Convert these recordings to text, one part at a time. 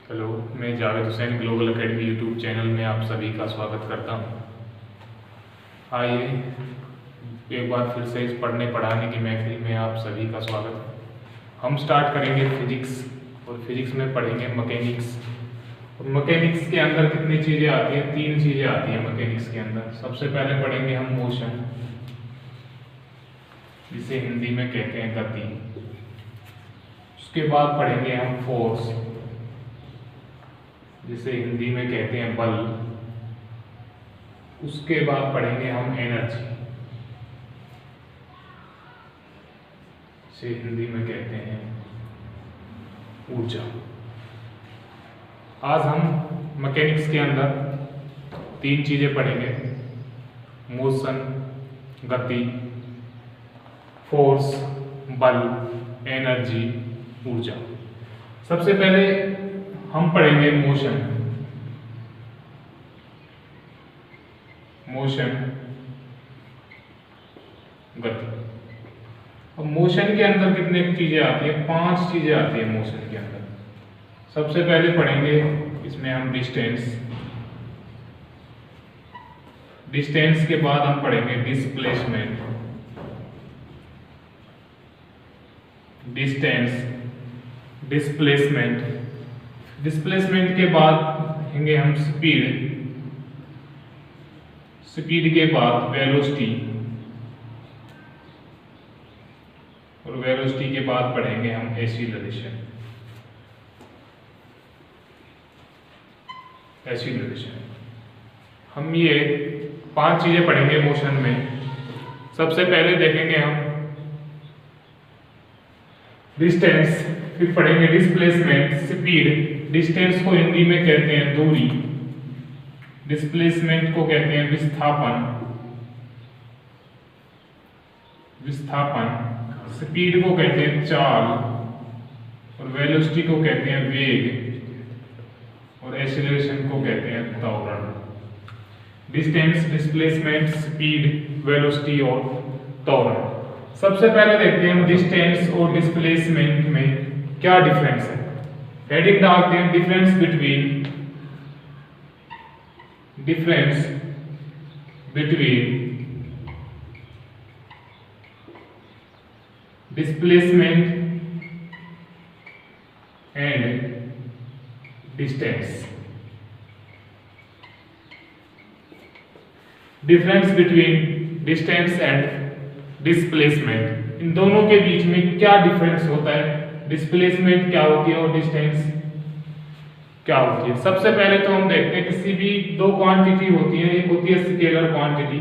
Hello, मैं Javed Hussain global academy YouTube channel में आप सभी का स्वागत करता हूँ। आइए एक बार फिर से इस पढ़ने पढ़ाने की महफिल में आप सभी का स्वागत है। हम स्टार्ट करेंगे फिजिक्स और फिजिक्स में पढ़ेंगे मैकेनिक्स। और मैकेनिक्स के अंदर कितनी चीज़ें आती हैं? 3 चीज़ें आती हैं मैकेनिक्स के अंदर। सबसे पहले पढ़ेंगे हम मोशन, जिसे हिंदी में कहते हैं गति। उसके बाद पढ़ेंगे हम फोर्स, जिसे हिंदी में कहते हैं बल। उसके बाद पढ़ेंगे हम एनर्जी, जिसे हिंदी में कहते हैं ऊर्जा। आज हम मैकेनिक्स के अंदर 3 चीजें पढ़ेंगे: मोशन गति, फोर्स बल, एनर्जी ऊर्जा। सबसे पहले हम पढ़ेंगे मोशन। मोशन गति। अब मोशन के अंदर कितने चीजें आती है? 5 चीजें आती है मोशन के अंदर। सबसे पहले पढ़ेंगे इसमें हम डिस्टेंस। डिस्टेंस के बाद हम पढ़ेंगे डिस्प्लेसमेंट। Distance, displacement. डिस्प्लेसमेंट के बाद पढ़ेंगे हम स्पीड। स्पीड के बाद वेलोसिटी, और वेलोसिटी के बाद पढ़ेंगे हम एक्सीलरेशन। एक्सीलरेशन। हम ये 5 चीजें पढ़ेंगे मोशन में। सबसे पहले देखेंगे हम डिस्टेंस, फिर पढ़ेंगे डिस्प्लेसमेंट, स्पीड। डिस्टेंस को हिंदी में कहते हैं दूरी, डिस्प्लेसमेंट को कहते हैं विस्थापन, विस्थापन। स्पीड को कहते हैं चाल, और वेलोसिटी को कहते हैं वेग, और एक्सीलरेशन को कहते हैं त्वरण। डिस्टेंस, डिस्प्लेसमेंट, स्पीड, वेलोसिटी और त्वरण। सबसे पहले देखते हैं डिस्टेंस और डिस्प्लेसमेंट में क्या डिफरेंस है। हेडिंग डालते हैं difference between displacement and distance. Difference between distance and displacement, इन दोनों के बीच में क्या डिफरेंस होता है? डिस्प्लेसमेंट क्या होती है और डिस्टेंस क्या होती है? सबसे पहले तो हम देखते हैं किसी भी 2 क्वांटिटी होती है। एक होती है स्केलर क्वांटिटी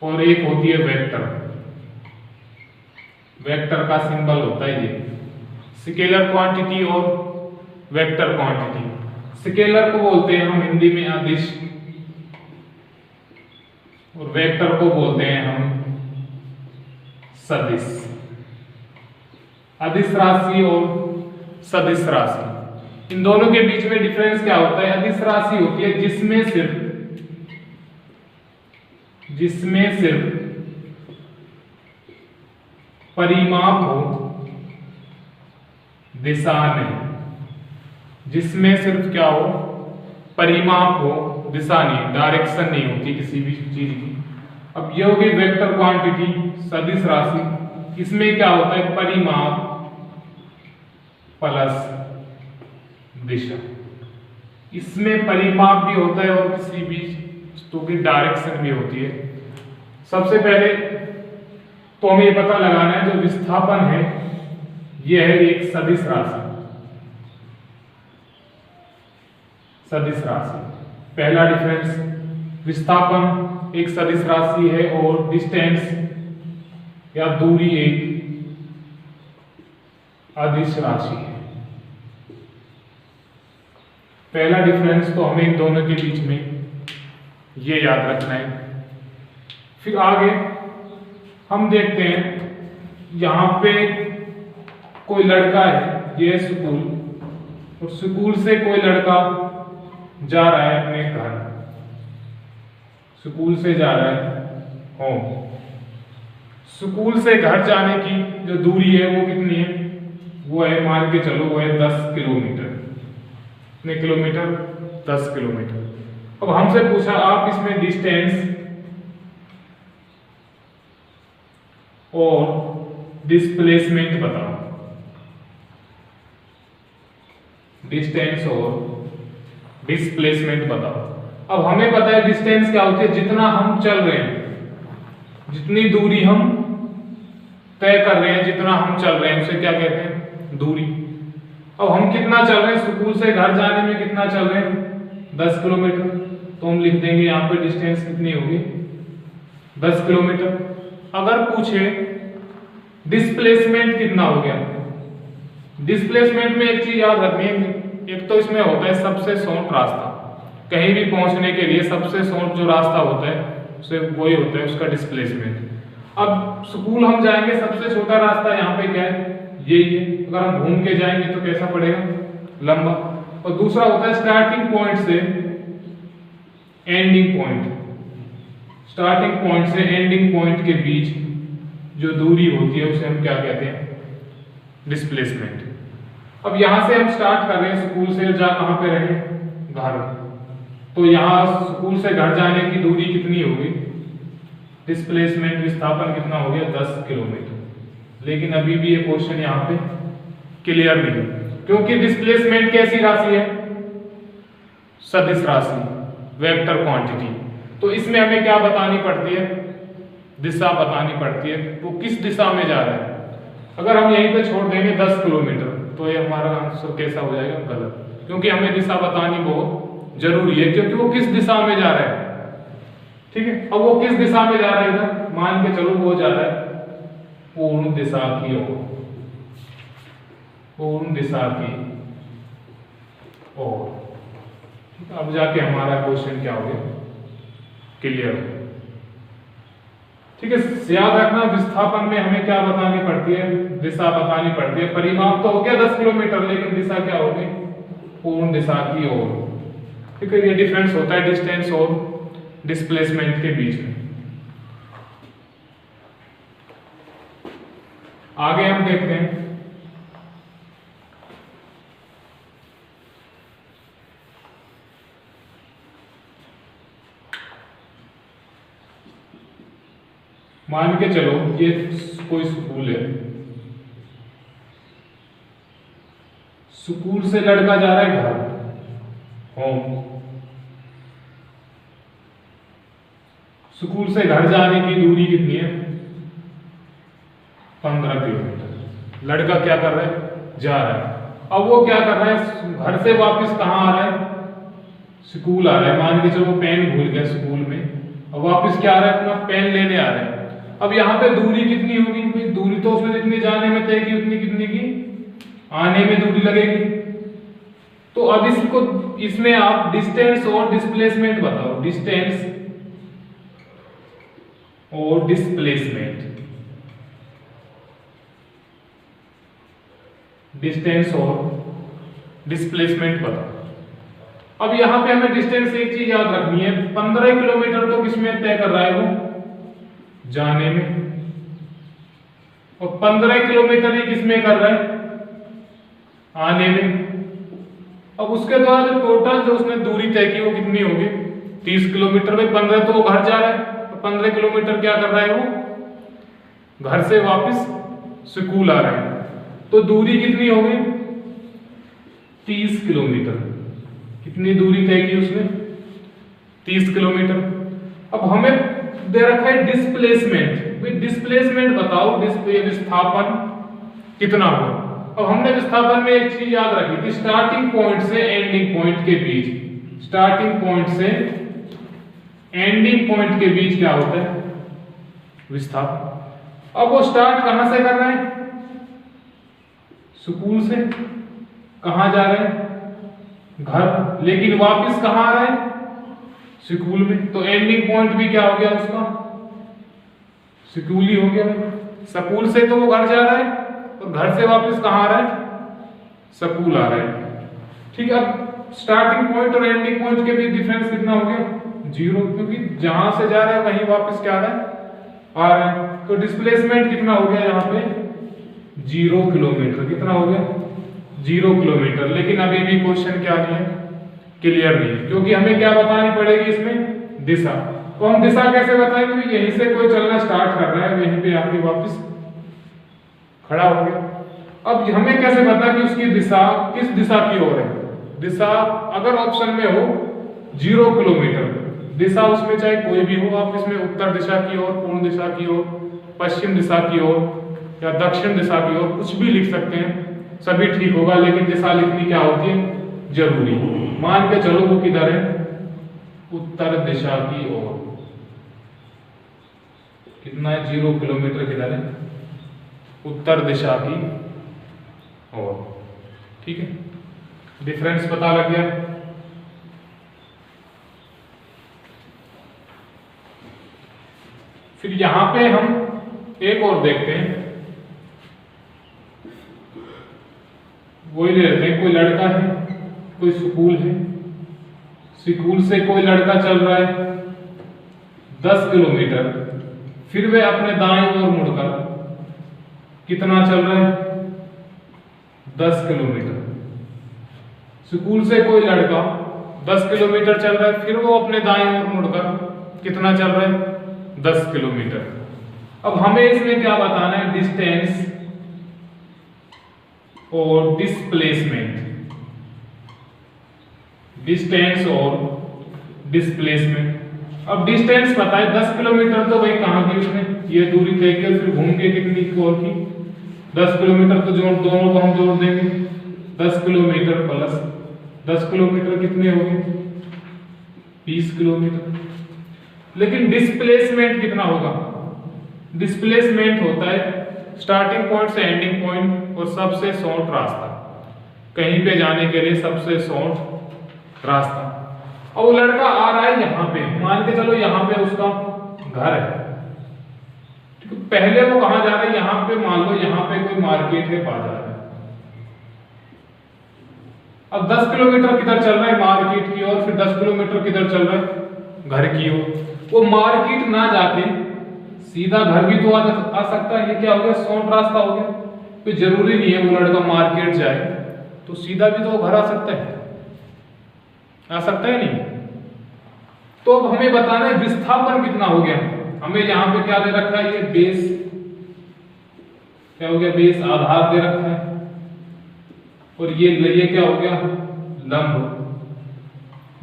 और एक होती है वेक्टर। वेक्टर का सिंबल होता है ये। स्केलर क्वांटिटी और वेक्टर क्वांटिटी। स्केलर को बोलते हैं हम हिंदी में अदिश, और वेक्टर को बोलते हैं हम सदिश। अदिश राशि और सदिश राशि, इन दोनों के बीच में डिफरेंस क्या होता है? अदिश राशि होती है जिसमें सिर्फ परिमाप हो, दिशा नहीं। जिसमें सिर्फ क्या हो? परिमाप हो, दिशा नहीं, डायरेक्शन नहीं होती किसी भी चीज की। अब ये होगी वेक्टर क्वांटिटी, सदिश राशि। इसमें क्या होता है? परिमाप प्लस दिशा। इसमें परिमाप भी होता है और किसी भी वस्तु की डायरेक्शन भी होती है। सबसे पहले तो हमें ये पता लगाना है जो विस्थापन है यह है एक सदिश राशि। सदिश राशि, पहला डिफरेंस, विस्थापन एक सदिश राशि है और डिस्टेंस या दूरी एक अदिश राशि है। पहला डिफरेंस तो हमें इन दोनों के बीच में ये याद रखना है। फिर आगे हम देखते हैं यहां पे कोई लड़का है, ये स्कूल, और स्कूल से कोई लड़का जा रहा है अपने घर। स्कूल से जा रहा है होम। स्कूल से घर जाने की जो दूरी है वो कितनी है? वो है, मान के चलो वो है 10 किलोमीटर। कितने किलोमीटर? 10 किलोमीटर। अब हमसे पूछा आप इसमें डिस्टेंस और डिस्प्लेसमेंट बताओ। डिस्टेंस और डिस्प्लेसमेंट बताओ। अब हमें पता है डिस्टेंस क्या होती है, जितना हम चल रहे हैं, जितनी दूरी हम तय कर रहे हैं, जितना हम चल रहे हैं उसे क्या कहते हैं? दूरी। अब हम कितना चल रहे हैं, स्कूल से घर जाने में कितना चल रहे हैं? 10 किलोमीटर। तो हम लिख देंगे यहाँ पे डिस्टेंस कितनी होगी? 10 किलोमीटर। अगर पूछे डिस्प्लेसमेंट कितना हो गया, डिस्प्लेसमेंट में एक चीज याद रखनी है, एक तो इसमें होता है सबसे शॉर्ट रास्ता, कहीं भी पहुंचने के लिए सबसे शॉर्ट जो रास्ता होता है उसे वही होता है उसका डिस्प्लेसमेंट। अब स्कूल हम जाएंगे, सबसे छोटा रास्ता यहाँ पे क्या है? यही है। अगर हम घूम के जाएंगे तो कैसा पड़ेगा? लंबा। और दूसरा होता है स्टार्टिंग पॉइंट से एंडिंग पॉइंट। स्टार्टिंग पॉइंट से एंडिंग पॉइंट के बीच जो दूरी होती है उसे हम क्या कहते हैं? डिस्प्लेसमेंट। अब यहां से हम स्टार्ट कर रहे हैं, स्कूल से जा कहां पे रहे? घर। तो यहां स्कूल से घर जाने की दूरी कितनी होगी? डिस्प्लेसमेंट विस्थापन कितना हो गया? 10 किलोमीटर। लेकिन अभी भी ये क्वेश्चन यहाँ पे क्लियर नहीं, क्योंकि डिस्प्लेसमेंट कैसी राशि है? सदिश राशि, वेक्टर क्वांटिटी। तो इसमें हमें क्या बतानी पड़ती है? दिशा बतानी पड़ती है, वो किस दिशा में जा रहा है। अगर हम यहीं पे छोड़ देंगे 10 किलोमीटर तो ये हमारा आंसर कैसा हो जाएगा? गलत, क्योंकि हमें दिशा बतानी बहुत जरूरी है, क्योंकि वो किस दिशा में जा रहा है। ठीक है, अब वो किस दिशा में जा रहा है? इधर मान के चलो वो जा रहा है पूर्ण दिशा की ओर, पूर्ण दिशा की ओर। अब जाके हमारा क्वेश्चन क्या हो गया? क्लियर। ठीक है, याद रखना विस्थापन में हमें क्या बतानी पड़ती है? दिशा बतानी पड़ती है। परिमाप तो हो गया 10 किलोमीटर, लेकिन दिशा क्या होगी? पूर्ण दिशा की ओर। ठीक है, ये डिफरेंस होता है डिस्टेंस और डिस्प्लेसमेंट के बीच में। आगे हम देखते हैं मान के चलो ये कोई स्कूल है, स्कूल से लड़का जा रहा है घर, होम। स्कूल से घर जाने की दूरी कितनी है? 15 किलोमीटर। लड़का क्या कर रहा है? जा रहा है। अब वो क्या कर रहा है? घर से वापस कहाँ आ रहा है? स्कूल आ रहा है। मान के चलो वो पेन भूल गया स्कूल में, अब वापस क्या आ रहा है? अपना पेन लेने आ रहा है। अब यहाँ पे दूरी कितनी होगी? दूरी तो उसने जितनी जाने में तय की उतनी कितनी की आने में दूरी लगेगी। तो अब इसको, इसमें आप डिस्टेंस और डिस्प्लेसमेंट बताओ। डिस्टेंस और डिस्प्लेसमेंट, डिस्टेंस और डिस्प्लेसमेंट बताओ। अब यहां पे हमें डिस्टेंस एक चीज याद रखनी है, 15 किलोमीटर तो किसमें तय कर रहा है? वो जाने में। और 15 किलोमीटर ही किसमें कर रहा है? आने में। अब उसके द्वारा जो टोटल जो उसने दूरी तय की वो कितनी होगी? 30 किलोमीटर में 15 तो वो घर जा रहा है, 15 किलोमीटर क्या कर रहा है? वो घर से वापस स्कूल आ रहा है। तो दूरी कितनी होगी? 30 किलोमीटर। कितनी दूरी तय की उसने? 30 किलोमीटर। अब हमें दे रखा है डिस्प्लेसमेंट। डिस्प्लेसमेंट बताओ, विस्थापन कितना होगा। अब हमने विस्थापन में एक चीज याद रखी थी, स्टार्टिंग पॉइंट से एंडिंग पॉइंट के बीच, स्टार्टिंग पॉइंट से एंडिंग पॉइंट के बीच क्या होता है? विस्थापन। अब वो स्टार्ट कहां से कर रहा है? स्कूल से। कहां जा रहे हैं? घर। लेकिन वापस कहां आ रहा है? स्कूल में। तो एंडिंग पॉइंट भी क्या हो गया उसका? स्कूल ही हो गया। स्कूल से तो वो घर जा रहा है और घर से वापस कहां आ रहा है? स्कूल आ रहा है। ठीक है, अब स्टार्टिंग पॉइंट और एंडिंग पॉइंट के बीच डिफरेंस कितना हो गया? 0, क्योंकि जहां से जा रहा है वहीं वापस क्या आ रहा है? आ रहा है। तो डिस्प्लेसमेंट कितना हो गया यहाँ पे? 0 किलोमीटर। कितना हो गया? 0 किलोमीटर। लेकिन अभी भी क्वेश्चन क्या नहीं है, क्लियर नहीं है, क्योंकि हमें क्या बतानी पड़ेगी इसमें? दिशा। तो हम दिशा कैसे बताएंगे? यहीं से कोई चलना स्टार्ट कर रहा है, यहीं पे आके वापस खड़ा हो गया। अब हमें कैसे पता कि उसकी दिशा किस दिशा की ओर है? दिशा अगर ऑप्शन में हो 0 किलोमीटर, दिशा उसमें चाहे कोई भी हो, आप इसमें उत्तर दिशा की ओर, पूर्व दिशा की ओर, पश्चिम दिशा की ओर या दक्षिण दिशा की ओर कुछ भी लिख सकते हैं, सभी ठीक होगा। लेकिन दिशा लिखनी क्या होती है? जरूरी। मान के चलो वो किधर है? उत्तर दिशा की ओर। कितना है? 0 किलोमीटर। किधर है? उत्तर दिशा की ओर। ठीक है, डिफरेंस पता लग गया। फिर यहां पे हम एक और देखते हैं, वही ले लेते हैं। कोई लड़का है, कोई स्कूल है, स्कूल से कोई लड़का चल रहा है 10 किलोमीटर, फिर वे अपने दाएं ओर मुड़कर कितना चल रहा है? 10 किलोमीटर। स्कूल से कोई लड़का 10 किलोमीटर चल रहा है, फिर वो अपने दाएं ओर मुड़कर कितना चल रहा है? 10 किलोमीटर। अब हमें इसमें क्या बताना है? डिस्टेंस और डिस्प्लेसमेंट। डिस्टेंस और डिस्प्लेसमेंट। अब डिस्टेंस पता है 10 किलोमीटर, तो भाई कहां की उसने ये दूरी तय की, फिर घूम के कितनी और की? 10 किलोमीटर। तो जोड़, दोनों को हम जोड़ देंगे, 10 किलोमीटर प्लस 10 किलोमीटर कितने हो गए? 20 किलोमीटर। लेकिन डिस्प्लेसमेंट कितना होगा? डिस्प्लेसमेंट होता है स्टार्टिंग पॉइंट से एंडिंग पॉइंट और सबसे शॉर्ट रास्ता, कहीं पे जाने के लिए सबसे शॉर्ट रास्ता। और वो लड़का आ रहा है यहां पे, मान के चलो यहां पे उसका घर है। पहले वो कहां जा रहा है? यहां पे मान लो यहां पे कोई मार्केट है, बाजार है। अब 10 किलोमीटर किधर चल रहा है? मार्केट की ओर। फिर 10 किलोमीटर किधर चल रहा है? घर की ओर। वो मार्केट ना जाके सीधा घर भी तो आ सकता है। ये क्या हो गया? शॉर्ट रास्ता हो गया। कोई जरूरी नहीं है वो लड़का मार्केट जाए, तो सीधा भी तो घर आ सकता है, आ सकता है नहीं? तो अब हमें बताना है विस्थापन कितना हो गया। हमें यहां पे क्या दे रखा है? ये बेस क्या हो गया? बेस आधार दे रखा है। और ये क्या हो गया? लंब,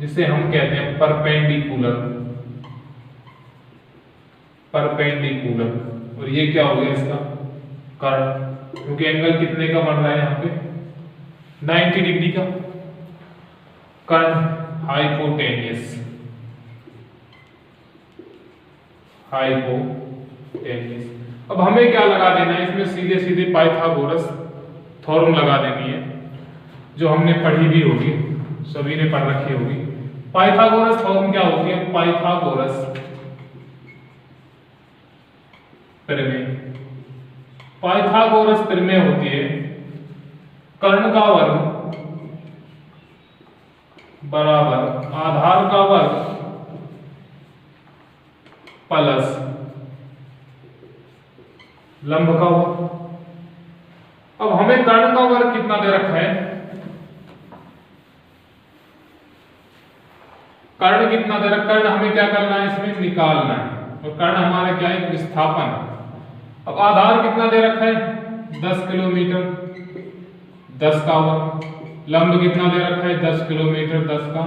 जिसे हम कहते हैं परपेंडिकुलर। परपेंडिकुलर। और ये क्या हो गया? इसका कर्ण, क्योंकि एंगल कितने का बन रहा है यहाँ पे? 90 डिग्री का। कर्ण हाइपोटेनियस। हाइपोटेनियस। अब हमें क्या लगा देना है इसमें? सीधे सीधे पाइथागोरस थ्योरम लगा देनी है, जो हमने पढ़ी भी होगी, सभी ने पढ़ रखी होगी। पाइथागोरस थ्योरम क्या होती है? पाइथागोरस प्रमेय। पाइथागोरस प्रमेय होती है कर्ण का वर्ग बराबर आधार का वर्ग प्लस लंब का वर्ग। अब हमें कर्ण का वर्ग कितना दे रखा है? कर्ण कितना दे रखा है? हमें क्या करना है? इसमें निकालना है। और कर्ण हमारा क्या है? विस्थापन है। अब आधार कितना दे रखा है? 10 किलोमीटर, 10 का वर्ग। लंब कितना दे रखा है? 10 किलोमीटर, 10 का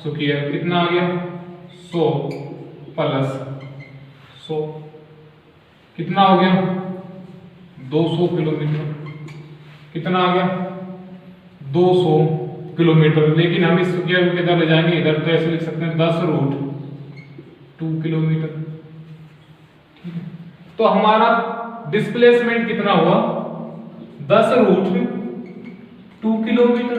स्क्वायर। कितना आ गया? 100 प्लस 100 कितना हो गया? 200 किलोमीटर। कितना आ गया? 200 किलोमीटर। लेकिन हम इस स्क्वायर को किधर ले जाएंगे? इधर। तो ऐसे लिख सकते हैं 10√2 किलोमीटर। तो हमारा डिस्प्लेसमेंट कितना हुआ? 10√2 किलोमीटर।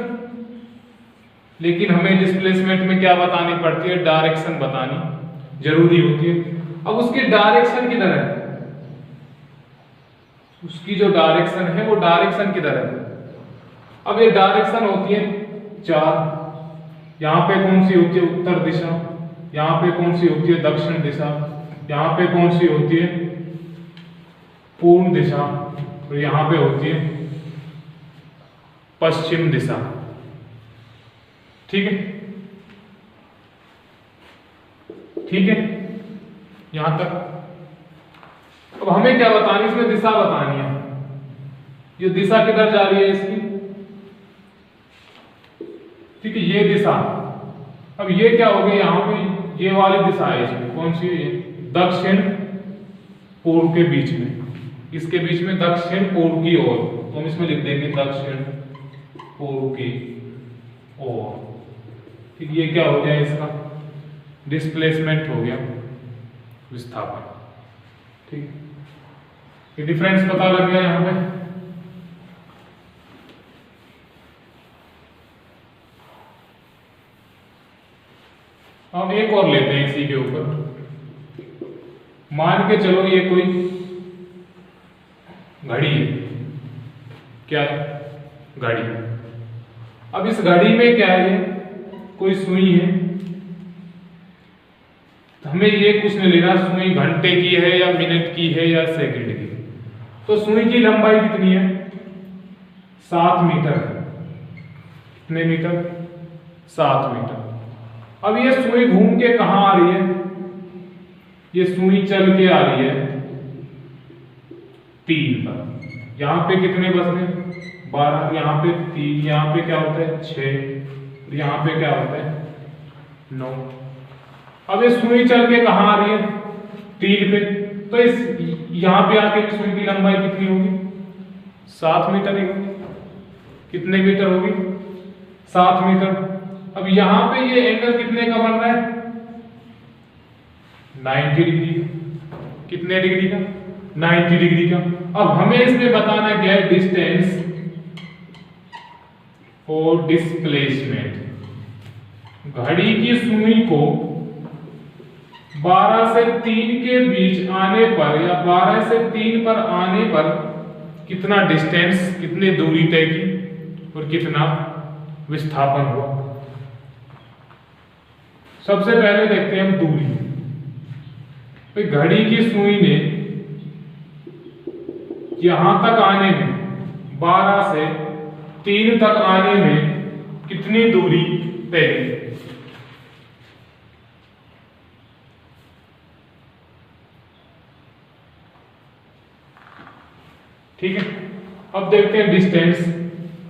लेकिन हमें डिस्प्लेसमेंट में क्या बतानी पड़ती है? डायरेक्शन बतानी जरूरी होती है। अब उसकी डायरेक्शन किधर है? उसकी जो डायरेक्शन है वो डायरेक्शन किधर है? अब ये डायरेक्शन होती है 4। यहां पे कौन सी होती है? उत्तर दिशा। यहां पे कौन सी होती है? दक्षिण दिशा। यहां पे कौन सी होती है? पूर्व दिशा। और यहां पे होती है पश्चिम दिशा। ठीक है, ठीक है, यहां तक। अब हमें क्या बतानी, इसमें दिशा बतानी है। ये दिशा किधर जा रही है इसकी, ठीक है, ये दिशा। अब ये क्या हो गया, यहां पे ये वाली दिशा है इसमें, कौन सी है, दक्षिण पूर्व के बीच में, इसके बीच में दक्षिण पूर्व की ओर, तो हम इसमें लिख देंगे दक्षिण पूर्व की ओर। ठीक, ये क्या हो गया, इसका डिस्प्लेसमेंट हो गया, विस्थापन। ठीक, ये डिफरेंस पता लग गया यहां पे। हम एक और लेते हैं इसी के ऊपर। मान के चलो ये कोई घड़ी है, क्या है, घड़ी। अब इस घड़ी में क्या है, कोई सुई है। तो हमें ये कुछ नहीं लेना सुई घंटे की है या मिनट की है या सेकंड की। तो सुई की लंबाई कितनी है, 7 मीटर। कितने मीटर, 7 मीटर। अब ये सुई घूम के कहां आ रही है, ये सुई चल के आ रही है 3 पर। यहां पे कितने बच गए, 12, यहां पे 3, यहां पे क्या होता है 6, यहां पे क्या होता है 9। अब ये सुई चल के कहां आ रही है, 3 पे। तो इस यहां पे आके सुई की लंबाई कितनी होगी, 7 मीटर ही होगी। कितने मीटर होगी, 7 मीटर। अब यहां पे ये एंगल कितने का बन रहा है, 90 डिग्री। कितने डिग्री का, 90 डिग्री का। अब हमें इसमें बताना क्या है, डिस्टेंस और डिस्प्लेसमेंट। घड़ी की सुई को 12 से 3 के बीच आने पर या 12 से 3 पर आने पर कितना डिस्टेंस, कितनी दूरी तय की और कितना विस्थापन हुआ। सबसे पहले देखते हैं हम दूरी। तो घड़ी की सुई ने यहां तक आने में, 12 से 3 तक आने में कितनी दूरी तय की। ठीक है, अब देखते हैं डिस्टेंस।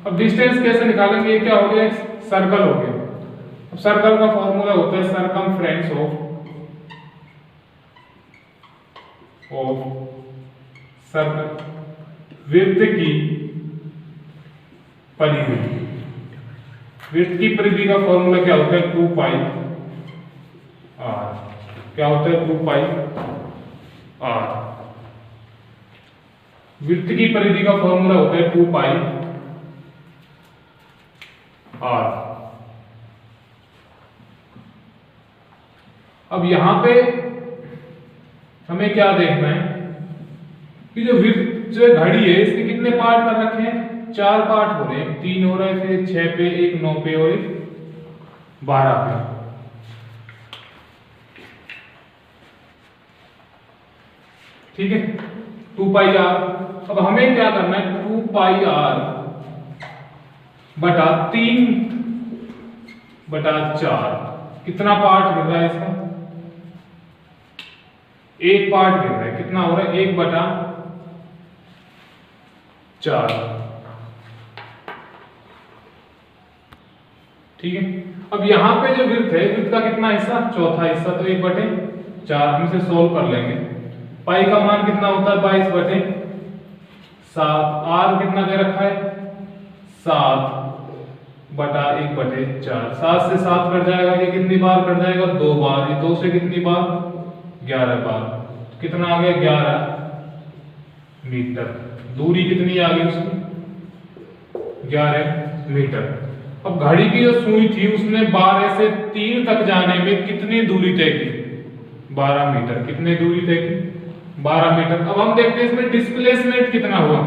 अब डिस्टेंस कैसे निकालेंगे, क्या हो गया, सर्कल हो गया। अब सर्कल का फॉर्मूला होता है सरकमफ्रेंस ऑफ सर्कल, वृत्त की परिधि। वृत्त की परिधि का फॉर्मूला क्या होता है, 2 पाई आर। क्या होता है, 2 पाई आर। वृत्त की परिधि का फॉर्मूला होता है 2 पाई आर। अब यहां पे हमें क्या देखना है कि जो वृत्त, जो घड़ी है, इसके कितने पार्ट कर रखे हैं, 4 पार्ट हो रहे हैं। 3 हो रहा है, फिर 6 पे, एक 9 पे और एक 12 पे। ठीक है, 2 पाई आर। अब हमें क्या करना है, 2 पाई आर बटा 3 बटा 4। कितना पार्ट गिर रहा है इसका, 1 पार्ट गिर रहा है। कितना हो रहा है, 1 बटा 4। ठीक है, अब यहां पे जो वृत्त है, वृत्त का कितना हिस्सा, चौथा हिस्सा, तो 1 बटे 4 हम इसे सोल्व कर लेंगे। पाई का मान कितना होता है, 22 बटे 7। आर कितना दे रखा है, 7 बटा 1 बटे 4। 7 से 7 कट जाएगा, ये कितनी बार कट जाएगा, 2 बार। ये 2 से कितनी बार, 11 बार। कितना आ गया, 11 मीटर। दूरी कितनी आ गई उसकी, 11 मीटर। अब घड़ी की जो सुई थी, उसने 12 से 3 तक जाने में कितनी दूरी तय की, 12 मीटर। कितनी दूरी तय की, 12 मीटर। अब हम देखते हैं इसमें डिस्प्लेसमेंट कितना हुआ,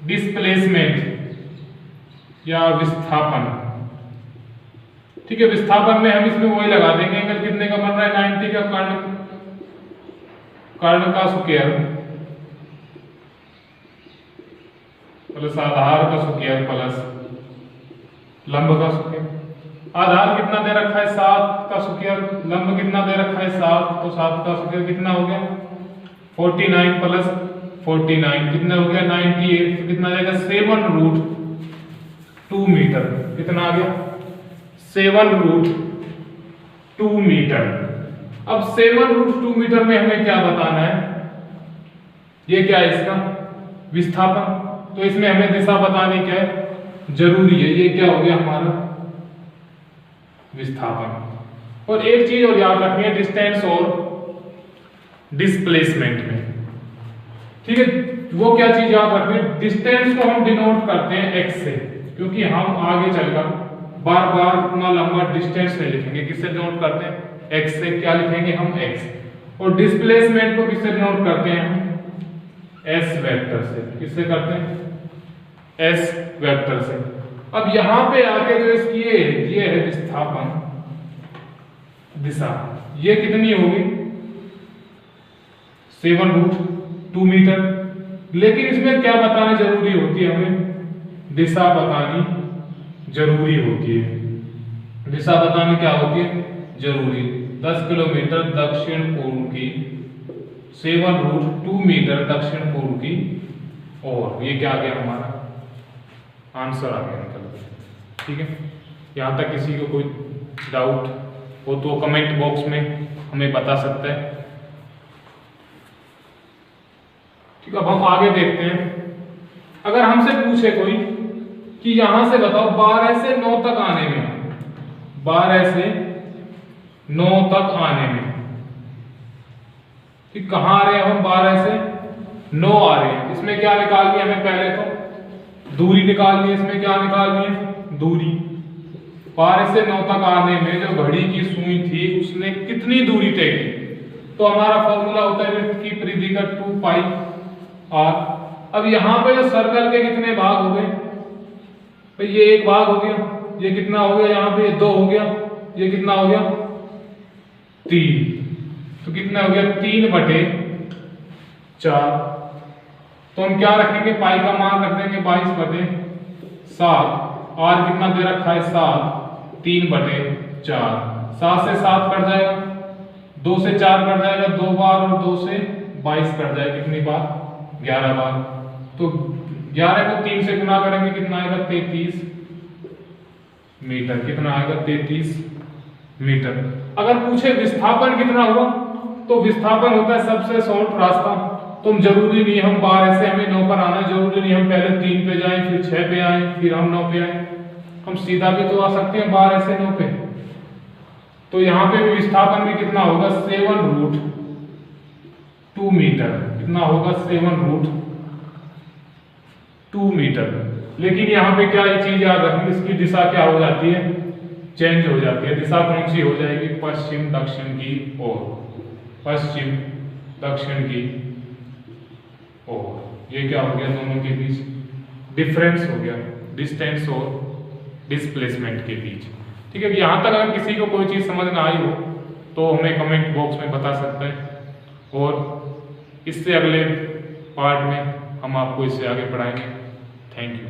डिस्प्लेसमेंट या विस्थापन। ठीक है, विस्थापन में हम इसमें वही लगा देंगे, एंगल कितने का बन रहा है, 90 का, कर्ण का स्क्वायर प्लस आधार का स्क्वायर प्लस लंब का स्क्वायर। आधार कितना दे रखा है 7 का स्क्वायर, लंब कितना दे रखा है 7, तो 7 का स्क्वायर कितना हो गया 49 प्लस 49 कितना हो गया 98, तो कितना आ जाएगा 7√2 मीटर। कितना आ गया 7√2 मीटर। अब 7√2 मीटर में हमें क्या बताना है, ये क्या है इसका विस्थापन, तो इसमें हमें दिशा बतानी क्या है जरूरी है। ये क्या हो गया हमारा विस्थापन। और एक चीज और याद रखनी है डिस्टेंस और डिस्प्लेसमेंट में, ठीक है। वो क्या चीज याद रखनी है, डिस्टेंस को हम डिनोट करते हैं x से, क्योंकि हम आगे चलकर बार बार इतना लंबा डिस्टेंस नहीं लिखेंगे। किससे डिनोट करते हैं x से, क्या लिखेंगे हम x। और डिस्प्लेसमेंट को किससे डिनोट करते हैं हम s वेक्टर से। किससे करते हैं s वेक्टर से। अब यहां पे आके जो इसकी ये है विस्थापन दिशा, ये कितनी होगी 7√2 मीटर। लेकिन इसमें क्या बताना जरूरी होती है, हमें दिशा बतानी जरूरी होती है। दिशा बतानी क्या होती है जरूरी। 10 किलोमीटर दक्षिण पूर्व की 7√2 मीटर दक्षिण पूर्व की, और ये क्या आ गया हमारा आंसर आ गया निकल गया। ठीक है, यहां तक किसी को कोई डाउट हो तो कमेंट बॉक्स में हमें बता सकता है। ठीक है, अब हम आगे देखते हैं। अगर हमसे पूछे कोई कि यहां से बताओ 12 से 9 तक आने में, 12 से 9 तक आने में, कि कहां आ रहे हैं हम 12 से 9 आ रहे हैं। इसमें क्या निकालनी है हमें, पहले तो दूरी निकालनी है। इसमें क्या निकालनी है दूरी। 12 से 9 तक आने में जो घड़ी की सुई थी उसने कितनी दूरी तय की, तो हमारा फॉर्मूला होता है वृत्त की परिधि का 2πr। अब यहां पे जो सर्कल के कितने भाग हो गए, तो ये एक भाग हो गया, ये कितना हो गया यहाँ पे 2 हो गया, ये कितना हो गया 3, तो कितना हो गया 3/4। तो हम क्या रखेंगे पाई का मान रख देंगे 22/7। r कितना दे रखा है 7, 3/4। 7 से 7 कट जाएगा, 2 से 4 कट जाएगा 2 बार, और 2 से 22 कट जाएगा कितनी बार 11 बार। तो 11 को 3 से गुना करेंगे कितना आएगा 33 मीटर। कितना आएगा 33 मीटर। अगर पूछे विस्थापन कितना हुआ, तो विस्थापन होता है सबसे शॉर्ट रास्ता। तुम जरूरी नहीं हम 12 से हमें 9 पर आना, जरूरी नहीं हम पहले 3 पे जाएं फिर 6 पे आए फिर हम 9 पे आए, हम सीधा भी तो आ सकते हैं 12 से 9 पे। तो यहाँ पे भी विस्थापन भी कितना होगा 7√2 मीटर। कितना होगा 7√2 मीटर। लेकिन यहाँ पे क्या ये चीज याद रखनी, इसकी दिशा क्या हो जाती है चेंज हो जाती है। दिशा कौन सी हो जाएगी पश्चिम दक्षिण की ओर, पश्चिम दक्षिण की ओर। ये क्या हो गया दोनों के बीच डिफरेंस हो गया, डिस्टेंस और डिस्प्लेसमेंट के बीच। ठीक है, यहाँ तक अगर किसी को कोई चीज समझ ना आई हो तो हमें कमेंट बॉक्स में बता सकता है, और इससे अगले पार्ट में हम आपको इससे आगे पढ़ाएंगे। Thank you.